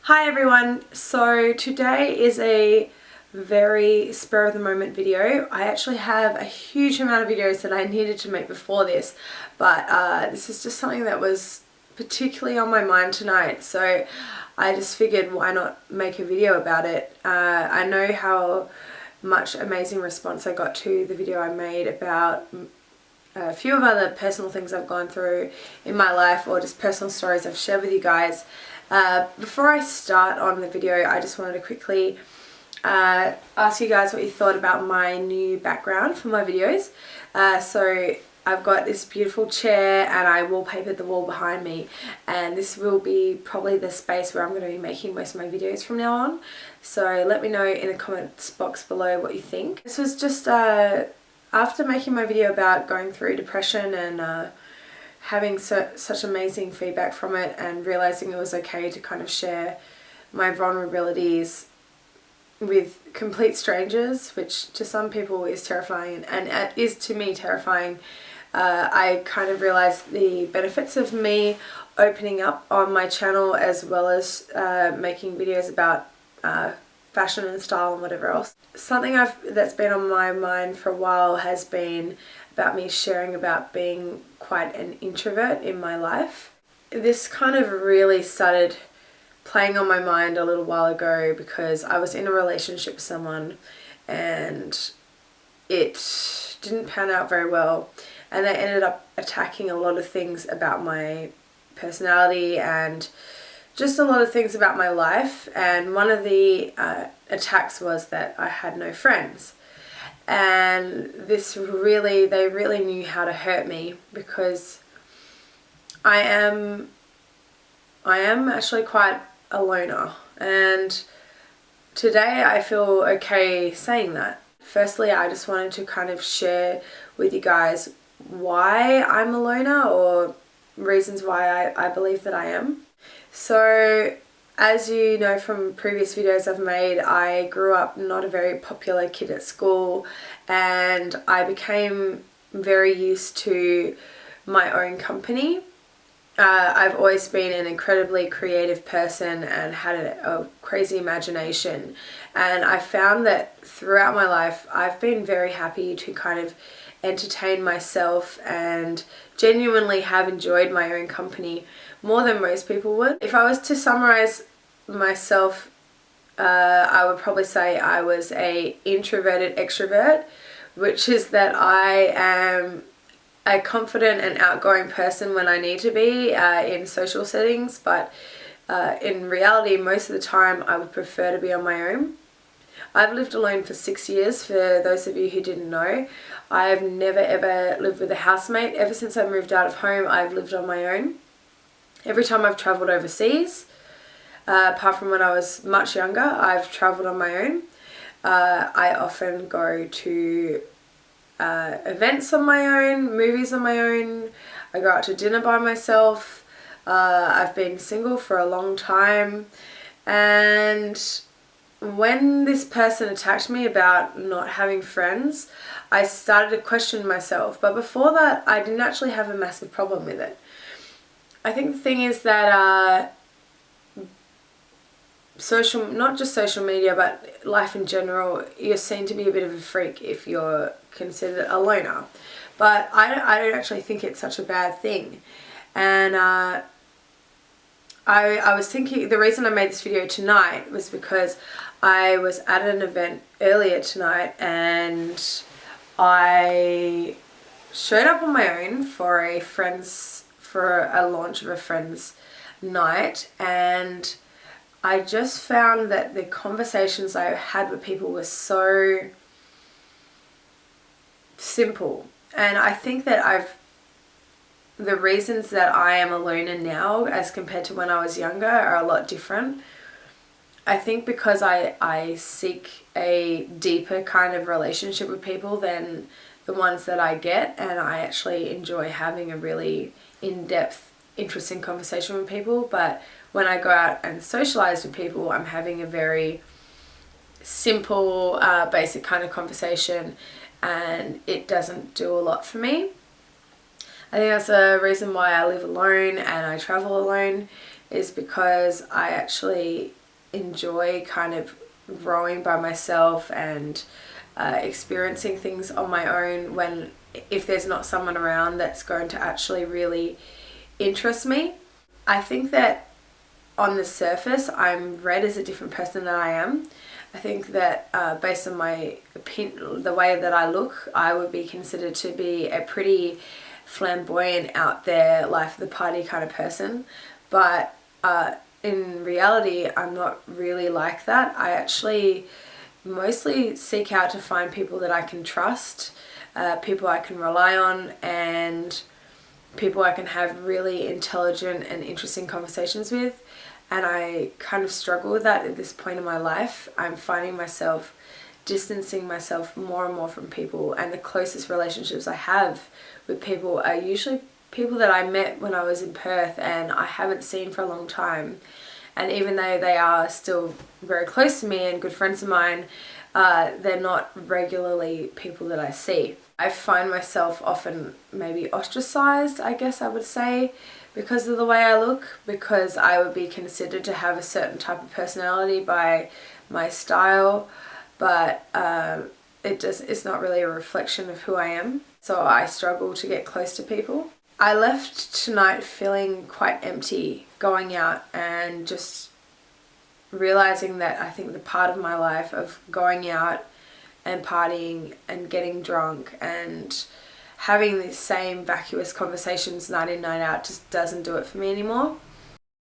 Hi everyone, so today is a very spur of the moment video. I actually have a huge amount of videos that I needed to make before this, but this is just something that was particularly on my mind tonight, so I just figured why not make a video about it. I know how much amazing response I got to the video I made about a few of other personal things I've gone through in my life, or just personal stories I've shared with you guys. Before I start on the video, I just wanted to quickly ask you guys what you thought about my new background for my videos. So I've got this beautiful chair and I wallpapered the wall behind me, and this will be probably the space where I'm going to be making most of my videos from now on. So let me know in the comments box below what you think. This was just after making my video about going through depression and having such amazing feedback from it, and realizing it was okay to kind of share my vulnerabilities with complete strangers, which to some people is terrifying and is to me terrifying. I kind of realized the benefits of me opening up on my channel, as well as making videos about fashion and style and whatever else. Something that's been on my mind for a while has been about me sharing about being quite an introvert in my life. This kind of really started playing on my mind a little while ago because I was in a relationship with someone and it didn't pan out very well, and they ended up attacking a lot of things about my personality and just a lot of things about my life. And one of the attacks was that I had no friends. And they really knew how to hurt me, because I am actually quite a loner, and today I feel okay saying that. Firstly, I just wanted to kind of share with you guys why I'm a loner, or reasons why I believe that I am. So, as you know from previous videos I've made, I grew up not a very popular kid at school, and I became very used to my own company. I've always been an incredibly creative person and had a crazy imagination, and I found that throughout my life I've been very happy to kind of entertain myself and genuinely have enjoyed my own company more than most people would. If I was to summarize myself, I would probably say I was a introverted extrovert, which is that I am a confident and outgoing person when I need to be in social settings, but in reality most of the time I would prefer to be on my own. I've lived alone for 6 years, for those of you who didn't know. I've never ever lived with a housemate. Ever since I moved out of home, I've lived on my own. Every time I've travelled overseas, apart from when I was much younger, I've travelled on my own. I often go to events on my own, movies on my own. I go out to dinner by myself. I've been single for a long time, and when this person attacked me about not having friends, I started to question myself. But before that, I didn't actually have a massive problem with it. I think the thing is that not just social media, but life in general, you're seen to be a bit of a freak if you're considered a loner. But I don't actually think it's such a bad thing. And I was thinking, the reason I made this video tonight was because I was at an event earlier tonight, and I showed up on my own for a launch of a friend's night, and I just found that the conversations I had with people were so simple. And I think that the reasons that I am a loner now as compared to when I was younger are a lot different. I think because I seek a deeper kind of relationship with people than the ones that I get, and I actually enjoy having a really in-depth, interesting conversation with people. But when I go out and socialize with people, I'm having a very simple, basic kind of conversation, and it doesn't do a lot for me. I think that's a reason why I live alone and I travel alone, is because I actually enjoy kind of growing by myself and experiencing things on my own if there's not someone around that's going to actually really interest me. I think that on the surface I'm read as a different person than I am. I think that based on my opinion, the way that I look, I would be considered to be a pretty flamboyant, out there, life of the party kind of person. But in reality, I'm not really like that. I actually mostly seek out to find people that I can trust, people I can rely on, and people I can have really intelligent and interesting conversations with. And I kind of struggle with that at this point in my life. I'm finding myself distancing myself more and more from people, and the closest relationships I have with people are usually people that I met when I was in Perth and I haven't seen for a long time. And even though they are still very close to me and good friends of mine, they're not regularly people that I see. I find myself often maybe ostracized, I guess I would say, because of the way I look, because I would be considered to have a certain type of personality by my style, but it's not really a reflection of who I am. So I struggle to get close to people. I left tonight feeling quite empty, going out and just realizing that I think the part of my life of going out and partying and getting drunk and having these same vacuous conversations night in, night out just doesn't do it for me anymore.